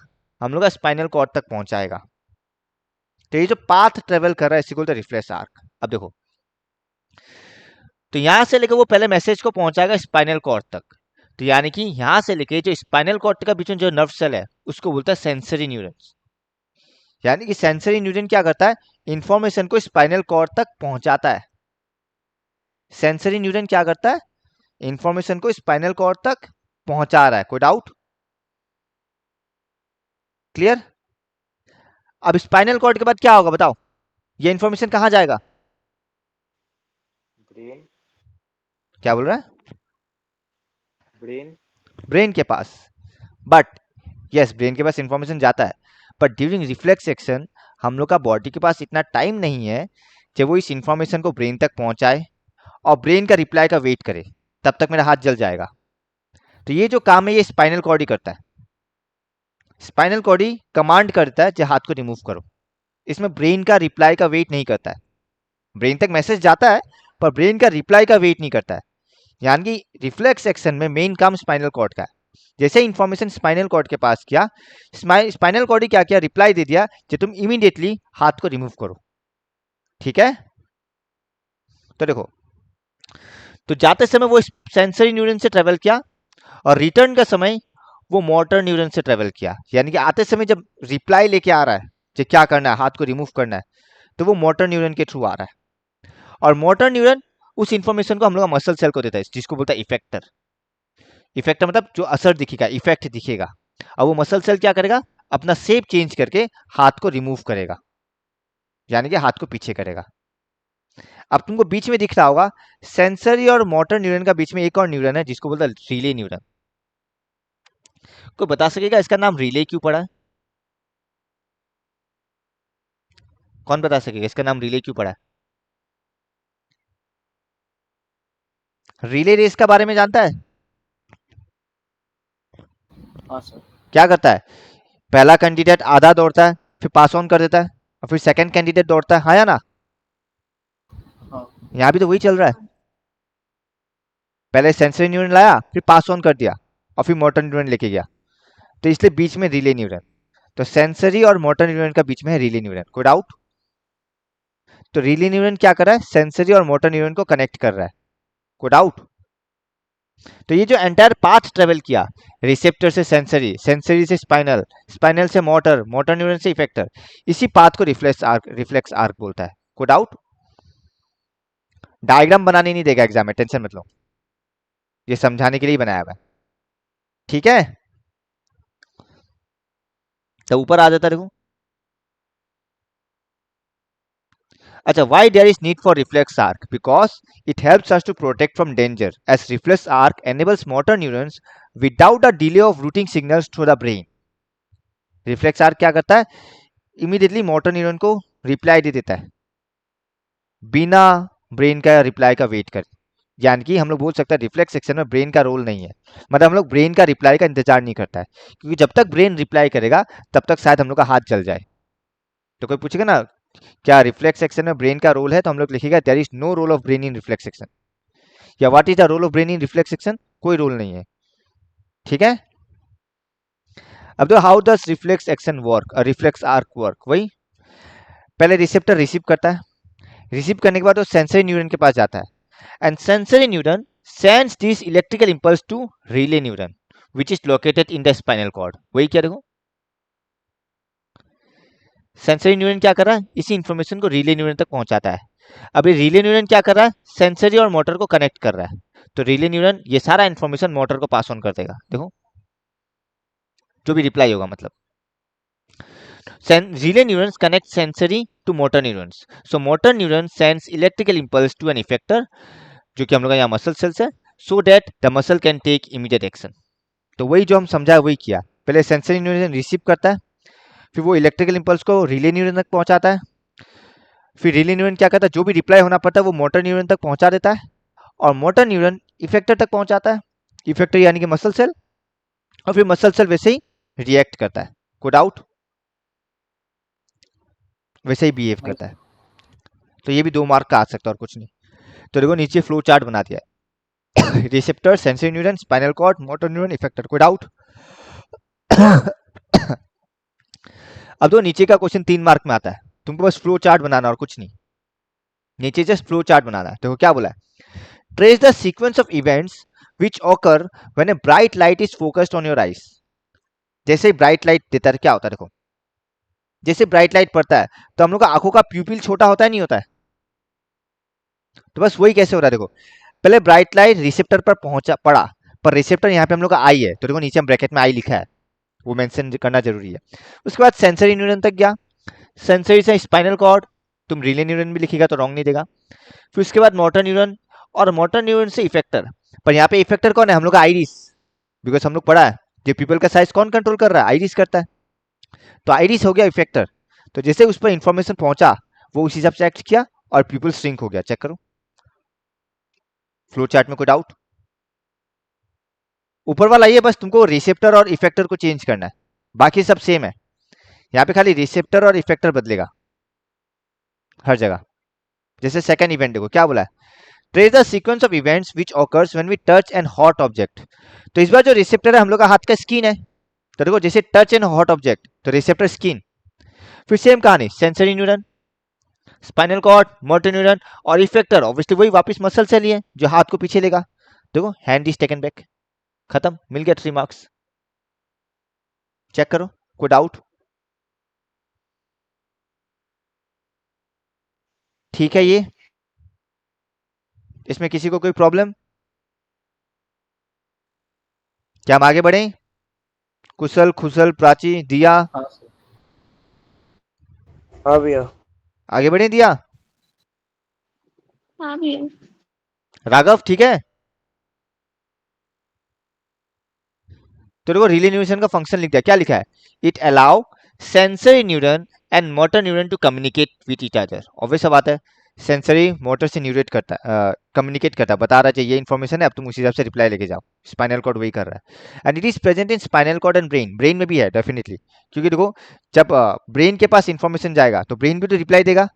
हम लोग का स्पाइनल कॉर्ड तक पहुंचाएगा। तो ये जो पाथ ट्रेवल कर रहा है इसी को बोलते हैं रिफ्लेक्स आर्क। अब देखो, तो यहां से लेकर वो पहले मैसेज को पहुंचाएगा स्पाइनल कॉर्ड तक। तो यानी कि यहां से लेके जो स्पाइनल कॉर्ड का बीच में जो नर्व सेल है उसको बोलता है सेंसरी न्यूरन। यानी कि सेंसरी न्यूरन क्या करता है? इंफॉर्मेशन को स्पाइनल कॉर्ड तक पहुंचाता है। सेंसरी न्यूरन क्या करता है? इंफॉर्मेशन को स्पाइनल कॉर्ड तक पहुंचा रहा है। कोई डाउट? क्लियर? अब स्पाइनल कॉर्ड के बाद क्या होगा बताओ? ये इंफॉर्मेशन कहां जाएगा? ब्रेन। क्या बोल रहा है? ब्रेन। ब्रेन के पास। बट यस, ब्रेन के पास इंफॉर्मेशन जाता है, बट ड्यूरिंग रिफ्लेक्स एक्शन हम लोग का बॉडी के पास इतना टाइम नहीं है कि वो इस इंफॉर्मेशन को ब्रेन तक पहुंचाए और ब्रेन का रिप्लाई का वेट करे, तब तक मेरा हाथ जल जाएगा। तो ये जो काम है ये स्पाइनल कॉर्ड ही करता है। स्पाइनल कॉर्ड ही कमांड करता है कि हाथ को रिमूव करो। इसमें ब्रेन का रिप्लाई का वेट नहीं करता है। ब्रेन तक मैसेज जाता है पर ब्रेन का रिप्लाई का वेट नहीं करता है। यानी कि रिफ्लेक्स एक्शन में मेन काम स्पाइनल कॉर्ड का है। जैसे इंफॉर्मेशन स्पाइनल कॉर्ड के पास किया, स्पाइनल कॉर्ड ही क्या किया, रिप्लाई दे दिया कि तुम इमीडिएटली हाथ को रिमूव करो। ठीक है, तो देखो, तो जाते समय वो सेंसरी न्यूरॉन से ट्रेवल किया और रिटर्न का समय वो मोटर न्यूरॉन से ट्रेवल किया। यानी कि आते समय जब रिप्लाई लेके आ रहा है कि क्या करना है, हाथ को रिमूव करना है, तो वो मोटर न्यूरॉन के थ्रू आ रहा है और मोटर न्यूरॉन उस इंफॉर्मेशन को हम लोग मसल सेल को देता है, जिसको बोलता है इफेक्टर। इफेक्टर मतलब जो असर दिखेगा, इफेक्ट दिखेगा, और वो मसल सेल क्या करेगा, अपना शेप चेंज करके हाथ को रिमूव करेगा, यानी कि हाथ को पीछे करेगा। अब तुमको बीच में दिख रहा होगा सेंसरी और मोटर न्यूरॉन का बीच में एक और न्यूरॉन है जिसको बोलता है रिले न्यूरॉन। कोई बता सकेगा इसका नाम रिले क्यों पड़ा है? कौन बता सकेगा इसका नाम रिले क्यों पड़ा है? रिले रेस के बारे में जानता है? हाँ सर। क्या करता है, पहला कैंडिडेट आधा दौड़ता है, फिर पास ऑन कर देता है, और फिर सेकंड कैंडिडेट दौड़ता है, हाँ या ना? हाँ यहाँ भी तो वही चल रहा है। पहले सेंसरी न्यूरॉन लाया, फिर पास ऑन कर दिया, और फिर मोटर न्यूरॉन लेके गया, तो इसलिए बीच में रिले न्यूरॉन। तो सेंसरी और मोटर न्यूरॉन का बीच में है रिले न्यूरॉन। कोई डाउट? तो रिले न्यूरॉन क्या कर रहा है, सेंसरी और मोटर न्यूरॉन को कनेक्ट कर रहा है। कोई डाउट? तो ये जो एंटायर पाथ ट्रेवल किया, रिसेप्टर से सेंसरी, सेंसरी से स्पाइनल, स्पाइनल से मोटर, मोटर न्यूरॉन से इफेक्टर, इसी पाथ को रिफ्लेक्स आर्क बोलता है। कोई डाउट? डायग्राम बनाने नहीं देगा एग्जाम में, टेंशन मत लो, ये समझाने के लिए बनाया हुआ है। ठीक है, तो ऊपर आ जाता देखो। अच्छा, why there is need for reflex arc? Because it helps us to protect from danger, as reflex arc enables motor neurons without a delay of routing signals to the brain. Reflex arc क्या करता है, इमीडिएटली मोटर न्यूरॉन को रिप्लाई दे देता है बिना ब्रेन का रिप्लाई का वेट कर। यानी कि हम लोग बोल सकते हैं रिफ्लेक्स एक्शन में ब्रेन का रोल नहीं है, मतलब हम लोग ब्रेन का रिप्लाई का इंतजार नहीं करता है, क्योंकि जब तक ब्रेन रिप्लाई करेगा तब तक शायद हम लोग का हाथ जल जाए। तो कोई पूछेगा ना क्या रिफ्लेक्स एक्शन में ब्रेन का रोल है, तो हम लोग लिखेगा there is no role of brain in reflex action, या what is the role of brain in reflex action, कोई रोल नहीं है। ठीक है, अब तो how does reflex action work, reflex arc work, वही पहले रिसेप्टर रिसीव करता है, रिसीव करने के बाद वो सेंसरी न्यूरॉन के पास जाता है and sensory neuron sends this electrical impulse to relay neuron which is located in the spinal cord. वही क्या देखो, सेंसरी न्यूरॉन क्या कर रहा है, इसी इंफॉर्मेशन को रिले न्यूरॉन तक पहुंचाता है। अब ये रिले न्यूरॉन क्या कर रहा है, सेंसरी और मोटर को कनेक्ट कर रहा है, तो रिले न्यूरॉन ये सारा इंफॉर्मेशन मोटर को पास ऑन कर देगा। देखो जो भी रिप्लाई होगा, मतलब relay neurons connect sensory to motor neurons, so motor neuron sends electrical impulse to an effector, जो कि हम लोग यहाँ मसल सेल्स है, so that the muscle can take immediate action. तो वही जो हम समझा वही किया, पहले सेंसरी न्यूरॉन रिसीव करता है, फिर वो इलेक्ट्रिकल इंपल्स को रिले न्यूरॉन तक पहुंचाता है, फिर रिले न्यूरॉन क्या करता है, जो भी रिप्लाई होना पड़ता है वो मोटर न्यूरॉन तक पहुंचा देता है, और मोटर न्यूरॉन इफेक्टर तक पहुंचाता है, इफेक्टर यानी कि मसल सेल, और फिर मसल सेल वैसे ही रिएक्ट करता है। कोई डाउट? वैसे ही बिहेव करता है। तो ये भी 2 मार्क का आ सकता है और कुछ नहीं। तो देखो नीचे फ्लो चार्ट बना दिया है, receptor, sensory neuron, spinal cord, motor neuron, effector. कोई डाउट? अब तो नीचे का क्वेश्चन 3 मार्क में आता है, तुमको बस फ्लो चार्ट बनाना और कुछ नहीं, नीचे जस्ट फ्लो चार्ट बनाना है। देखो क्या बोला है, trace the sequence of events which occur when a bright light is focused on your eyes. जैसे ही ब्राइट लाइट देता है क्या होता है, देखो जैसे ब्राइट लाइट पड़ता है तो हम लोग का आंखों का प्यूपिल छोटा होता है नहीं होता है, तो बस वही कैसे हो रहा है, देखो पहले ब्राइट लाइट रिसेप्टर पर पड़ा, पर रिसेप्टर यहाँ पे हम लोग का आई है, तो देखो नीचे हम ब्रैकेट में आई लिखा है, वो मेंशन करना जरूरी है। उसके बाद सेंसरी न्यूरॉन तक गया, सेंसरी से स्पाइनल कॉर्ड, तुम रिले न्यूरॉन भी लिखेगा तो रॉन्ग नहीं देगा, फिर उसके बाद मोटर न्यूरॉन, और मोटर न्यूरॉन से इफेक्टर, पर यहाँ पे इफेक्टर कौन है, हम लोग का आइरिस, बिकॉज हम लोग पढ़ा है जो पीपल का साइज कौन कंट्रोल कर रहा है, आइरिस करता है। तो आइरिस हो गया इफेक्टर। तो जैसे उस पर इंफॉर्मेशन पहुंचा वो उस हिसाब से एक्ट किया और पीपल श्रिंक हो गया। चेक करो फ्लो चार्ट में, कोई डाउट? ऊपर वाला ये बस तुमको रिसेप्टर और इफेक्टर को चेंज करना है, बाकी सब सेम है। यहाँ पे खाली रिसेप्टर और इफेक्टर बदलेगा हर जगह। जैसे सेकंड इवेंट देखो क्या बोला है, trace the sequence of events which occurs when we touch an hot object. तो इस बार जो रिसेप्टर है हम लोग का हाथ का स्किन है, तो देखो जैसे टच एन हॉट ऑब्जेक्ट तो रिसेप्टर स्किन। फिर सेम कहानी, sensory neuron, spinal cord, motor neuron और इफेक्टर ऑब्वियसली वही वापस मसल से लिए जो हाथ को पीछे लेगा। देखो हैंड इज टेकन बैक, खत्म, मिल गया 3 मार्क्स। चेक करो, कोई डाउट? ठीक है, ये इसमें किसी को कोई प्रॉब्लम? क्या हम आगे बढ़े? कुशल, खुशल, प्राची, दिया, हाँ सर। हाँ भैया। आगे बढ़े दिया? हाँ भैया। राघव ठीक है? तो देखो रिले न्यूरन का फंक्शन लिख दिया, क्या लिखा है, it allow sensory neuron and motor neuron to communicate with each other. Obvious सा बात है, सेंसरी मोटर से न्यूरेट करता है, कम्युनिकेट करता है, बता रहा है ये इन्फॉर्मेशन है, अब तुम उसी हिसाब से रिप्लाई लेके जाओ। स्पाइनल कॉर्ड वही कर रहा है and it is present in spinal cord and brain. Brain में भी है डेफिनेटली, क्योंकि देखो जब ब्रेन के पास इन्फॉर्मेशन जाएगा तो ब्रेन भी तो रिप्लाई देगा।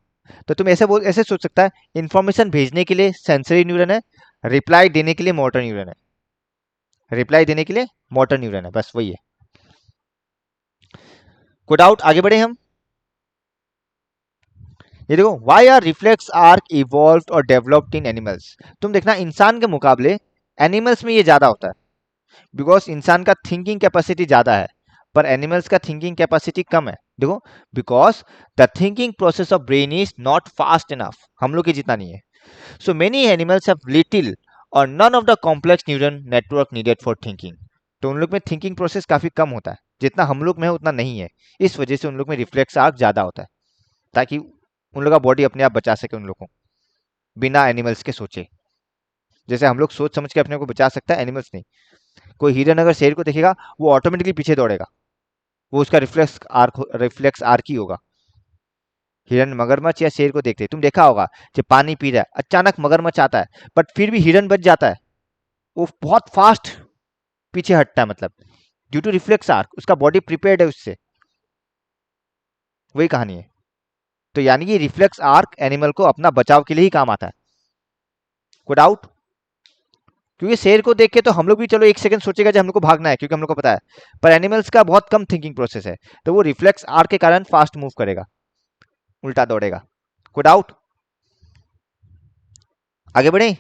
तो तुम ऐसे सोच सकता है, इन्फॉर्मेशन भेजने के लिए सेंसरी न्यूरन है, रिप्लाई देने के लिए मोटर न्यूरन है, रिप्लाई देने के लिए मोटर न्यूरन है, बस वही है। कोई डाउट? आगे बढ़े हम। ये देखो, why are reflex arc evolved और डेवलप्ड इन एनिमल्स। तुम देखना इंसान के मुकाबले एनिमल्स में ये ज्यादा होता है, बिकॉज इंसान का थिंकिंग कैपेसिटी ज्यादा है पर एनिमल्स का थिंकिंग कैपेसिटी कम है। देखो because the thinking process of brain is not fast enough, हम लोग की जितना नहीं है। So many animals have little और none of the complex neuron network needed for thinking. तो उन लोग में थिंकिंग प्रोसेस काफी कम होता है, जितना हम लोग में है उतना नहीं है। इस वजह से उन लोग में रिफ्लेक्स आर्क ज्यादा होता है, ताकि उन लोग का बॉडी अपने आप बचा सके उन लोगों को, बिना एनिमल्स के सोचे। जैसे हम लोग सोच समझ के अपने को बचा सकता है, एनिमल्स नहीं। कोई हिरन अगर शेर को देखेगा वो ऑटोमेटिकली पीछे दौड़ेगा, वो उसका रिफ्लेक्स आर्क ही होगा। हिरन मगरमच्छ या शेर को देखते तुम देखा होगा, जब पानी पी रहा है अचानक मगरमच्छ आता है बट फिर भी हिरन बच जाता है, वो बहुत फास्ट पीछे हटता है, मतलब ड्यू टू रिफ्लेक्स आर्क, उसका बॉडी प्रिपेयर्ड है उससे। वही कहानी है। तो यानी कि रिफ्लेक्स आर्क एनिमल को अपना बचाव के लिए ही काम आता है। कोई डाउट? क्योंकि शेर को देख के तो हम लोग भी चलो 1 सेकंड सोचेगा जब हम लोग को भागना है, क्योंकि हम लोग को पता है, पर एनिमल्स का बहुत कम थिंकिंग प्रोसेस है, तो वो रिफ्लेक्स आर्क के कारण फास्ट मूव करेगा, उल्टा दौड़ेगा। कोई डाउट? आगे बढ़े।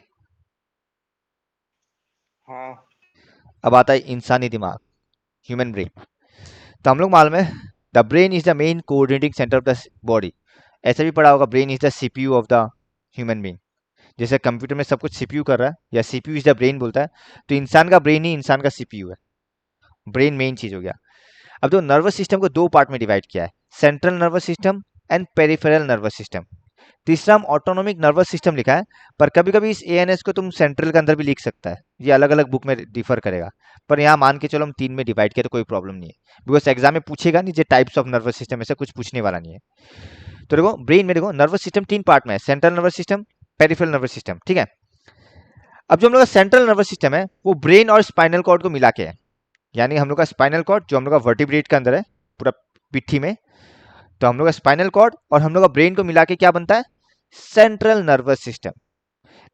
हाँ। अब आता है इंसानी दिमाग, ह्यूमन ब्रेन। तो हम लोग मालूम है the brain is the main coordinating centre of the body. ऐसा भी पढ़ा होगा, brain is the CPU of the human being. जैसे कंप्यूटर में सब कुछ सीपीयू कर रहा है या सीपीयू इज द ब्रेन बोलता है, तो इंसान का ब्रेन ही इंसान का सीपीयू है। ब्रेन मेन चीज हो गया। अब जो नर्वस सिस्टम को 2 पार्ट में डिवाइड किया है, central nervous system and peripheral nervous system. तीसरा हम ऑटोनोमिक नर्वस सिस्टम लिखा है, पर कभी कभी इस एएनएस को तुम सेंट्रल के अंदर भी लिख सकता है, ये अलग अलग बुक में डिफर करेगा, पर यहाँ मान के चलो हम 3 में डिवाइड किया तो कोई प्रॉब्लम नहीं है, बिकॉज एग्जाम में पूछेगा नहीं जो टाइप्स ऑफ नर्वस सिस्टम, ऐसा कुछ पूछने वाला नहीं है। तो देखो ब्रेन में देखो नर्वस सिस्टम 3 पार्ट में है, central nervous system, peripheral nervous system, ठीक है। अब जो हम लोग का सेंट्रल नर्वस सिस्टम है वो ब्रेन और स्पाइनल कॉर्ड को मिला के है, यानी हम लोग का स्पाइनल कॉर्ड जो हम लोग का वर्टिब्रेट के अंदर है पूरा पिट्ठी में, तो हम लोग का स्पाइनल कॉर्ड और हम लोग का ब्रेन को मिला के क्या बनता है, central nervous system.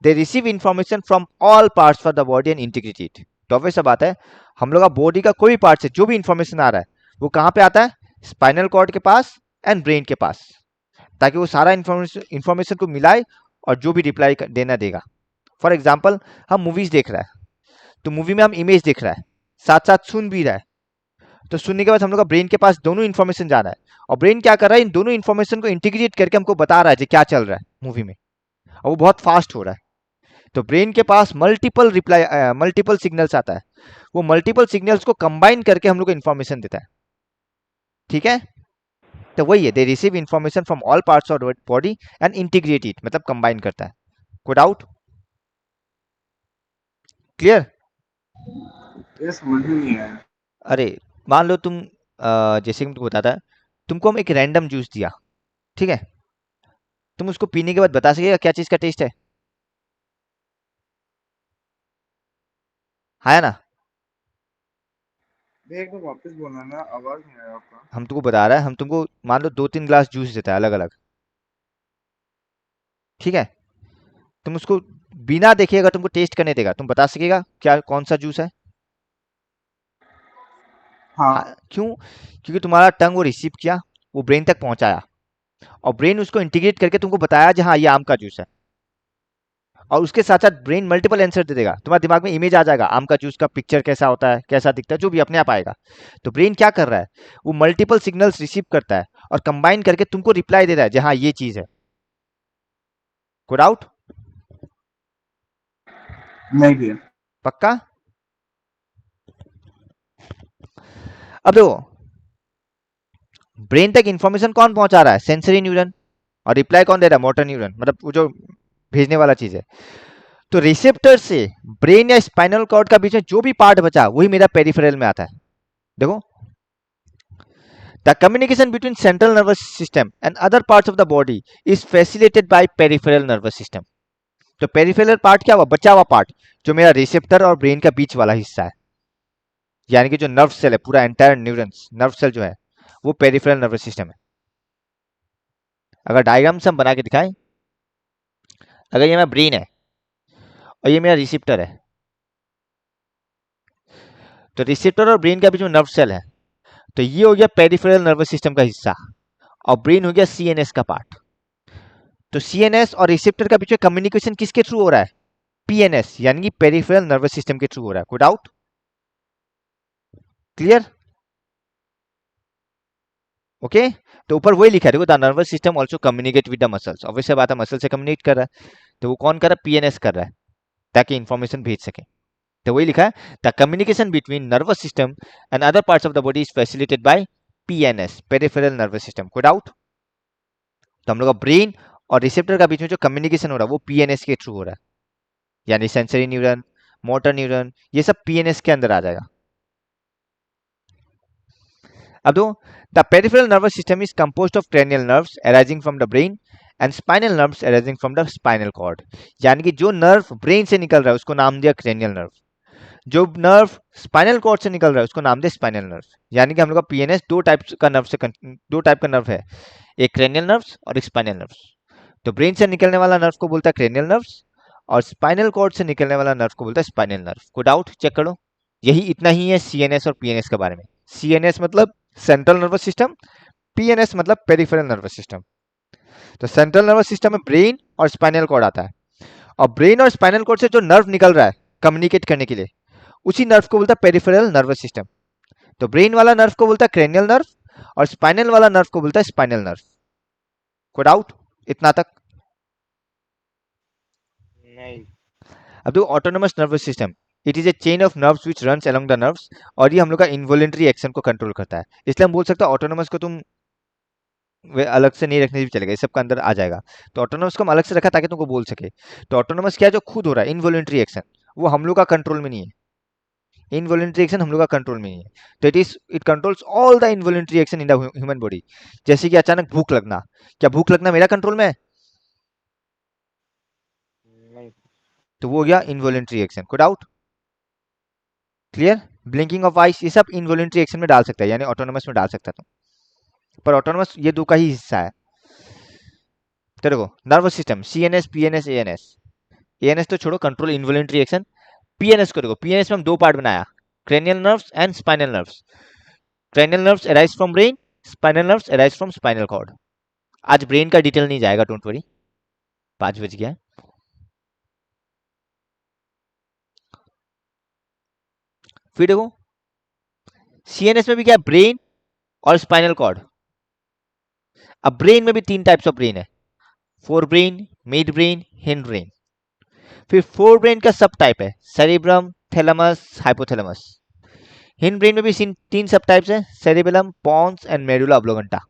They receive information from all parts of the body and integrate it. तो ऑब्वियस सा बात है, हम लोग का बॉडी का कोई पार्ट से जो भी इंफॉर्मेशन आ रहा है वो कहाँ पे आता है, स्पाइनल कॉर्ड के पास एंड ब्रेन के पास, ताकि वो सारा इंफॉर्मेशन को मिलाए और जो भी रिप्लाई देना देगा। फॉर एग्जाम्पल हम मूवीज देख रहा है, तो मूवी में हम इमेज देख रहा है, साथ साथ सुन भी रहा है, तो सुनने के बाद हम लोग का ब्रेन के पास दोनों इन्फॉर्मेशन जा रहा है, और ब्रेन क्या कर रहा है, इन दोनों इन्फॉर्मेशन को इंटीग्रेट करके हमको बता रहा है क्या चल रहा है मूवी में, और वो बहुत फास्ट हो रहा है। तो ब्रेन के पास मल्टीपल सिग्नल्स आता है, वो मल्टीपल सिग्नल्स को कंबाइन करके हम लोग को इन्फॉर्मेशन देता है, ठीक है। तो वही है, they receive information from all parts of body and integrate it, मतलब कंबाइन करता है। कोई डाउट? क्लियर? ये समझ में नहीं आया। अरे मान लो तुम जैसे कि तुमको बताता है, तुमको हम एक रैंडम जूस दिया, ठीक है, तुम उसको पीने के बाद बता सकेगा क्या चीज का टेस्ट है? हाँ या ना? भैया एक बार वापस बोलना ना, आवाज नहीं आया आपका। हम तुमको बता रहा है, हम तुमको मान लो 2-3 ग्लास जूस देता है अलग अलग, ठीक है, तुम उसको बिना देखे अगर तुमको टेस्ट करने देगा, तुम बता सकेगा क्या कौन सा जूस है? हाँ। हाँ, क्यों? क्योंकि तुम्हारा टंग वो रिसीव किया, वो ब्रेन तक पहुंचाया, और ब्रेन उसको इंटीग्रेट करके तुमको बताया जी हाँ ये आम का जूस है, और उसके साथ साथ ब्रेन मल्टीपल आंसर दे देगा, तुम्हारे दिमाग में इमेज आ जाएगा आम का जूस का पिक्चर कैसा होता है, कैसा दिखता है, जो भी अपने आप आएगा। तो ब्रेन क्या कर रहा है, वो मल्टीपल सिग्नल्स रिसीव करता है और कंबाइन करके तुमको रिप्लाई दे रहा है जी हाँ ये चीज है। Code out? नहीं भैया। पक्का? अब देखो, ब्रेन तक इंफॉर्मेशन कौन पहुंचा रहा है? सेंसरी न्यूरन, और रिप्लाई कौन दे रहा है? मोटर न्यूरन, मतलब वो जो भेजने वाला चीज है। तो रिसेप्टर से ब्रेन या स्पाइनल कॉर्ड का बीच में जो भी पार्ट बचा वही मेरा पेरिफेरल में आता है। देखो, the communication between central nervous system and other parts of the body is facilitated bye peripheral nervous system. तो पेरिफेरल पार्ट क्या हुआ? बचा हुआ पार्ट, जो मेरा रिसेप्टर और ब्रेन का बीच वाला हिस्सा है, यानी कि जो नर्व सेल है, पूरा एंटायर न्यूरॉन्स नर्व सेल जो है वो पेरिफेरल नर्वस सिस्टम है। अगर डायग्राम से हम बना के दिखाएं, अगर ये मेरा ब्रेन है और ये मेरा रिसेप्टर है, तो रिसेप्टर और ब्रेन के बीच में नर्व सेल है, तो ये हो गया पेरिफेरल नर्वस सिस्टम का हिस्सा, और ब्रेन हो गया सीएनएस का पार्ट। तो सीएनएस और रिसेप्टर का बीच में कम्युनिकेशन किसके थ्रू हो रहा है? पीएनएस, यानी कि पेरिफेरल नर्वस सिस्टम के थ्रू हो रहा है। कोई डाउट? क्लियर? ओके, तो ऊपर वही लिखा है, देखो, the nervous system also communicate with the muscles. Obviously बात है, मसल से कम्युनिकेट कर रहा है, तो वो कौन कर रहा है? पीएनएस कर रहा है, ताकि इंफॉर्मेशन भेज सके। तो वही लिखा है, the communication between nervous system and other parts of the body is facilitated bye PNS, peripheral nervous system. कोई डाउट? तो हम लोग का ब्रेन और रिसेप्टर का बीच में जो कम्युनिकेशन हो रहा है वो पीएनएस के थ्रू हो रहा है, यानी सेंसरी न्यूरन, मोटर न्यूरन, ये सब पीएनएस के अंदर आ जाएगा। अब दो, the peripheral nervous system is composed of cranial nerves arising from the brain and spinal nerves arising from the spinal cord. यानी कि जो नर्व ब्रेन से निकल रहा है उसको नाम दिया क्रेनियल नर्व, जो नर्व स्पाइनल कॉर्ड से निकल रहा है उसको नाम दिया स्पाइनल नर्व। यानी कि हम लोग का पीएनएस दो टाइप का नर्व है, एक क्रेनियल नर्व्स और एक स्पाइनल नर्व्स। तो ब्रेन से निकलने वाला नर्व को बोलता है क्रेनियल नर्व्स, और स्पाइनल कॉर्ड से निकलने वाला नर्व को बोलता है स्पाइनल नर्व। कोई डाउट? चेक करो। यही इतना ही है सीएनएस और पीएनएस के बारे में। सीएनएस मतलब सेंट्रल नर्वस सिस्टम, पीएनएस मतलब पेरिफेरल नर्वस सिस्टम। तो सेंट्रल नर्वस सिस्टम में ब्रेन और स्पाइनल कॉर्ड आता है, और ब्रेन और स्पाइनल कॉर्ड से जो नर्व निकल रहा है कम्युनिकेट करने के लिए, उसी नर्व को बोलता है पेरिफेरल नर्वस सिस्टम। तो ब्रेन वाला नर्व को बोलता है क्रेनियल नर्व, और स्पाइनल वाला नर्व को बोलता है स्पाइनल नर्व। कोई डाउट इतना तक? नहीं। अब देखो, autonomous nervous system, it is a chain of nerves which runs along the nerves, और ये हम लोग का इनवॉलेंटरी एक्शन को कंट्रोल करता है। इसलिए हम बोल सकते हैं ऑटोनोमस को तुम अलग से नहीं रखने भी चलेगा, इस सब का अंदर आ जाएगा। तो ऑटोनोमस को हम अलग से रखा ताकि तुमको बोल सके। तो ऑटोनोमस क्या है? जो खुद हो रहा है, इनवॉलेंटरी एक्शन, वो हम लोग का कंट्रोल में नहीं है। इनवॉलेंटरी एक्शन हम लोग का कंट्रोल में नहीं है, तो it controls all the involuntary action in the human body. जैसे कि अचानक भूख लगना, क्या भूख लगना मेरा कंट्रोल में है? नहीं। तो वो हो गया इनवॉलेंटरी एक्शन। कोई doubt? Clear? Blinking of ice, ये सब इनवॉलेंटरी एक्शन में डाल सकता है, यानी ऑटोनोमस में डाल सकता है तुम, पर ऑटोनोमस ये दो का ही हिस्सा है। तो देखो, nervous system CNS, PNS, ANS. ANS तो छोड़ो, कंट्रोल इनवॉलेंटरी एक्शन। पीएनएस को देखो, पीएनएस में हम दो पार्ट बनाया, cranial nerves and spinal nerves. Cranial nerves arise from brain, spinal nerves arise from spinal cord. आज ब्रेन का डिटेल नहीं जाएगा, डोंट वरी, 5 बज गया। फिर देखो, सीएनएस में भी क्या है? ब्रेन और स्पाइनल कॉर्ड। अब ब्रेन में भी 3 टाइप्स ऑफ ब्रेन है, fore brain, mid brain, hind brain. फिर फोर ब्रेन का सब टाइप है, cerebrum, thalamus, hypothalamus. Hind brain में भी 3 सब टाइप्स है, सेरिबेलम, पॉन्स एंड मेडुला ऑब्लोगेंटा।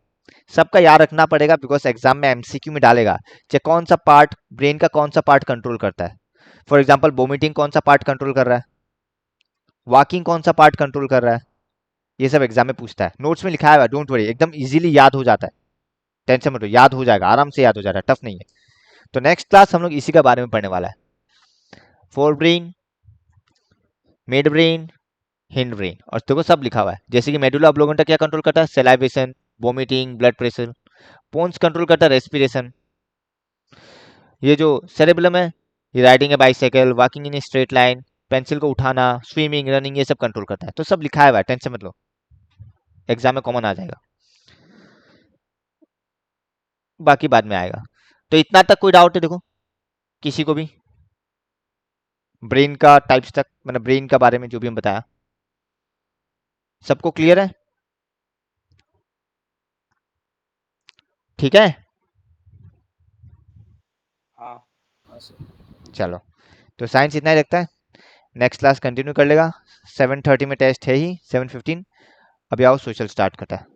सबका याद रखना पड़ेगा, बिकॉज एग्जाम में एमसीक्यू में डालेगा कि कौन सा पार्ट ब्रेन का कौन सा पार्ट कंट्रोल करता है। फॉर एग्जाम्पल, वोमिटिंग कौन सा पार्ट कंट्रोल कर रहा है, वॉकिंग कौन सा पार्ट कंट्रोल कर रहा है, ये सब एग्जाम में पूछता है, नोट्स में लिखा है, डोंट वरी, एकदम इजीली याद हो जाता है, टेंशन मत लो, याद हो जाएगा, आराम से याद हो जाता है, टफ नहीं है। तो नेक्स्ट क्लास हम लोग इसी के बारे में पढ़ने वाला है, fore brain, mid brain, hind brain, और देखो सब लिखा हुआ है, जैसे कि मेडुला ऑब्लोंगेटा क्या कंट्रोल करता है, salivation, vomiting, blood pressure, pons control करता है रेस्पिरेशन, ये जो सेरेबेलम है ये riding a bicycle, walking in straight line, pencil को उठाना, स्विमिंग, रनिंग, ये सब कंट्रोल करता है। तो सब लिखा है, टेंशन मत लो, एग्जाम में कॉमन आ जाएगा, बाकी बाद में आएगा। तो इतना तक कोई डाउट है देखो किसी को भी, ब्रेन का टाइप्स तक, मतलब ब्रेन का बारे में जो भी हम बताया, सबको क्लियर है? ठीक है, हाँ हाँ सर। चलो, तो साइंस इतना ही रखता है, नेक्स्ट क्लास कंटिन्यू कर लेगा, 7:30 में टेस्ट है ही, 7:15, अभी आओ सोशल स्टार्ट करता है।